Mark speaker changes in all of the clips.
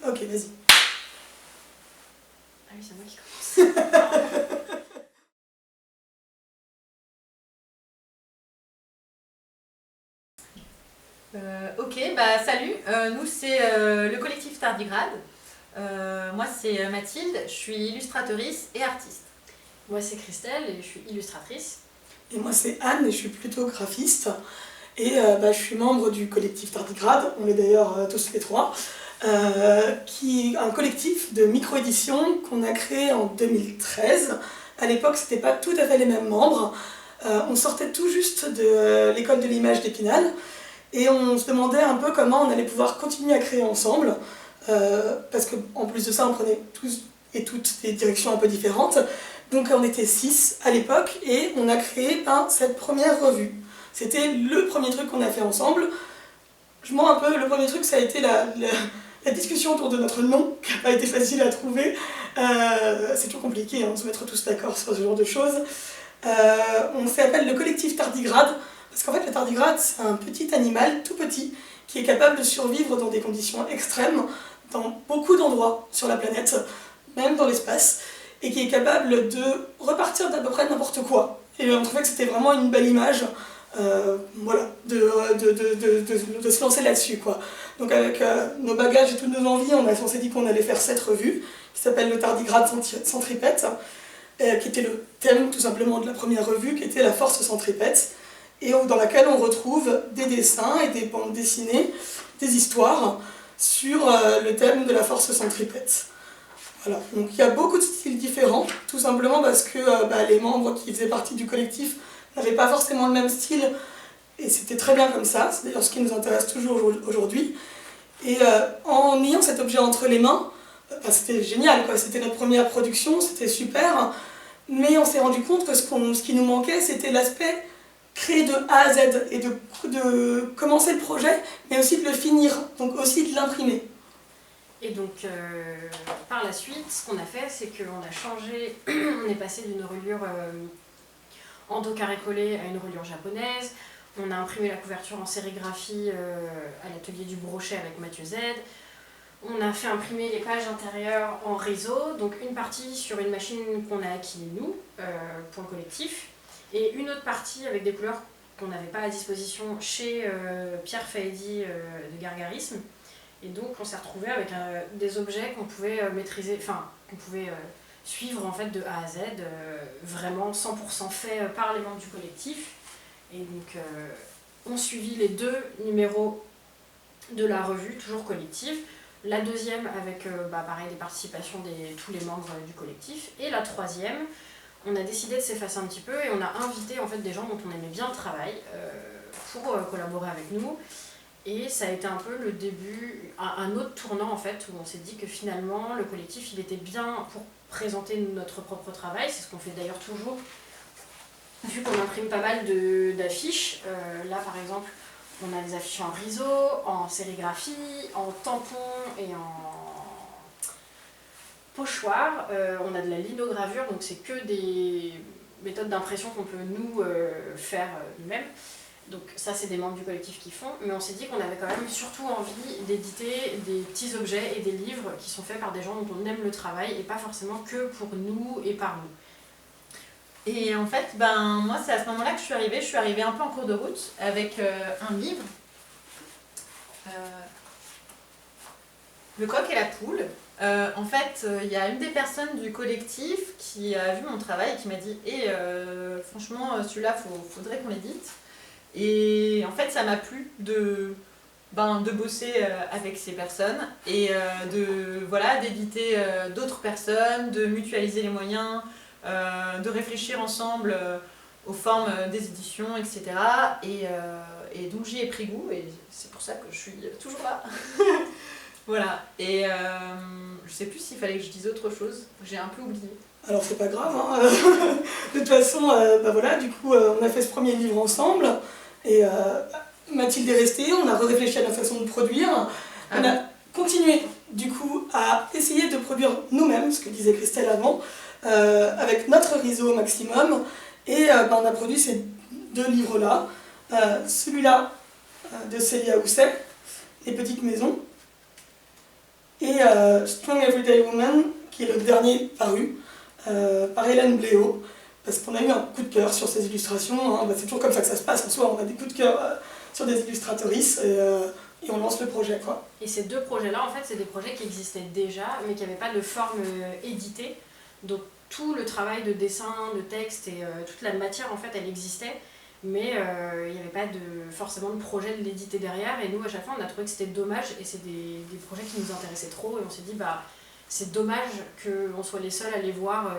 Speaker 1: Ok, vas-y.
Speaker 2: Ah oui, c'est moi qui commence. Ok, bah salut, nous c'est le collectif Tardigrade. Moi c'est Mathilde, je suis illustratrice et artiste.
Speaker 3: Moi c'est Christelle et je suis illustratrice.
Speaker 1: Et moi c'est Anne et je suis plutôt graphiste. Et je suis membre du collectif Tardigrade, on est d'ailleurs tous les trois, qui est un collectif de micro-édition qu'on a créé en 2013. À l'époque, c'était pas tout à fait les mêmes membres. On sortait tout juste de l'école de l'image d'Épinal et on se demandait un peu comment on allait pouvoir continuer à créer ensemble, parce qu'en plus de ça, on prenait tous et toutes des directions un peu différentes. Donc on était 6 à l'époque et on a créé cette première revue. C'était le premier truc qu'on a fait ensemble. Je mens un peu, le premier truc ça a été la discussion autour de notre nom, qui n'a pas été facile à trouver. C'est toujours compliqué de se mettre tous d'accord sur ce genre de choses. On s'appelle le collectif Tardigrade, parce qu'en fait le tardigrade c'est un petit animal tout petit qui est capable de survivre dans des conditions extrêmes dans beaucoup d'endroits sur la planète, même dans l'espace, et qui est capable de repartir d'à peu près n'importe quoi. Et on trouvait que c'était vraiment une belle image. Voilà, de se lancer là-dessus, quoi. Donc avec nos bagages et toutes nos envies, on s'est dit qu'on allait faire cette revue qui s'appelle le Tardigrade centripète, qui était le thème tout simplement de la première revue, qui était la force centripète, et dans laquelle on retrouve des dessins et des bandes dessinées, des histoires sur le thème de la force centripète. Voilà. Donc il y a beaucoup de styles différents, tout simplement parce que les membres qui faisaient partie du collectif n'avaient pas forcément le même style, et c'était très bien comme ça, c'est d'ailleurs ce qui nous intéresse toujours aujourd'hui. Et en ayant cet objet entre les mains, c'était génial, quoi. C'était notre première production, c'était super, mais on s'est rendu compte que ce qui nous manquait, c'était l'aspect créer de A à Z, et de commencer le projet, mais aussi de le finir, donc aussi de l'imprimer.
Speaker 3: Et donc, par la suite, ce qu'on a fait, c'est qu'on a changé, on est passé d'une reliure en dos carré collé à une reliure japonaise. On a imprimé la couverture en sérigraphie à l'atelier du Brochet avec Mathieu Z. On a fait imprimer les pages intérieures en réseau, donc une partie sur une machine qu'on a acquis nous, pour le collectif, et une autre partie avec des couleurs qu'on n'avait pas à disposition chez Pierre Faedi de Gargarisme. Et donc on s'est retrouvé avec des objets qu'on pouvait maîtriser, enfin qu'on pouvait suivre en fait de A à Z, vraiment 100% fait par les membres du collectif. Et donc on suivit les 2 numéros de la revue, toujours collective. La deuxième avec pareil des participations de tous les membres du collectif. Et la troisième, on a décidé de s'effacer un petit peu et on a invité en fait des gens dont on aimait bien le travail pour collaborer avec nous. Et ça a été un peu le début, un autre tournant en fait, où on s'est dit que finalement le collectif il était bien pour présenter notre propre travail, c'est ce qu'on fait d'ailleurs toujours, vu qu'on imprime pas mal d'affiches. Là par exemple, on a des affiches en riso, en sérigraphie, en tampon et en pochoir. On a de la linogravure, donc c'est que des méthodes d'impression qu'on peut nous faire nous-mêmes. Donc ça c'est des membres du collectif qui font, mais on s'est dit qu'on avait quand même surtout envie d'éditer des petits objets et des livres qui sont faits par des gens dont on aime le travail et pas forcément que pour nous et par nous.
Speaker 2: Et en fait, moi c'est à ce moment-là que je suis arrivée un peu en cours de route avec un livre, Le coq et la poule. En fait, il y a une des personnes du collectif qui a vu mon travail et qui m'a dit franchement celui-là faudrait qu'on l'édite. Et en fait, ça m'a plu de bosser avec ces personnes et d'éditer d'autres personnes, de mutualiser les moyens, de réfléchir ensemble aux formes des éditions, etc. Et donc j'y ai pris goût et c'est pour ça que je suis toujours là. Voilà. Et je sais plus s'il fallait que je dise autre chose, j'ai un peu oublié.
Speaker 1: Alors c'est pas grave, hein. De toute façon, du coup on a fait ce premier livre ensemble. Et Mathilde est restée, on a réfléchi à la façon de produire, on a continué du coup à essayer de produire nous-mêmes, ce que disait Christelle avant, avec notre réseau au maximum, et on a produit ces 2 livres-là, celui-là de Célia Housset, Les Petites Maisons, et et Strong Everyday Woman, qui est le dernier paru, par Hélène Bléau, parce qu'on a eu un coup de cœur sur ces illustrations. Hein. C'est toujours comme ça que ça se passe, en soi, on a des coups de cœur sur des illustratrices, et on lance le projet, quoi.
Speaker 3: Et ces deux projets-là, en fait, c'est des projets qui existaient déjà, mais qui n'avaient pas de forme éditée. Donc tout le travail de dessin, de texte et toute la matière, en fait, elle existait, mais il n'y avait pas forcément de projet de l'éditer derrière. Et nous, à chaque fois, on a trouvé que c'était dommage, et c'est des projets qui nous intéressaient trop, et on s'est dit, c'est dommage qu'on soit les seuls à les voir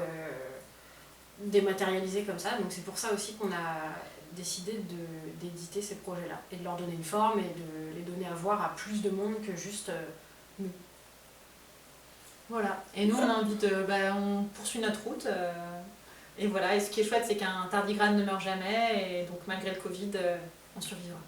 Speaker 3: dématérialisés comme ça. Donc c'est pour ça aussi qu'on a décidé d'éditer ces projets-là, et de leur donner une forme, et de les donner à voir à plus de monde que juste nous.
Speaker 2: Voilà, et nous on invite, on poursuit notre route, et voilà, et ce qui est chouette c'est qu'un tardigrade ne meurt jamais, et donc malgré le Covid, on survivra.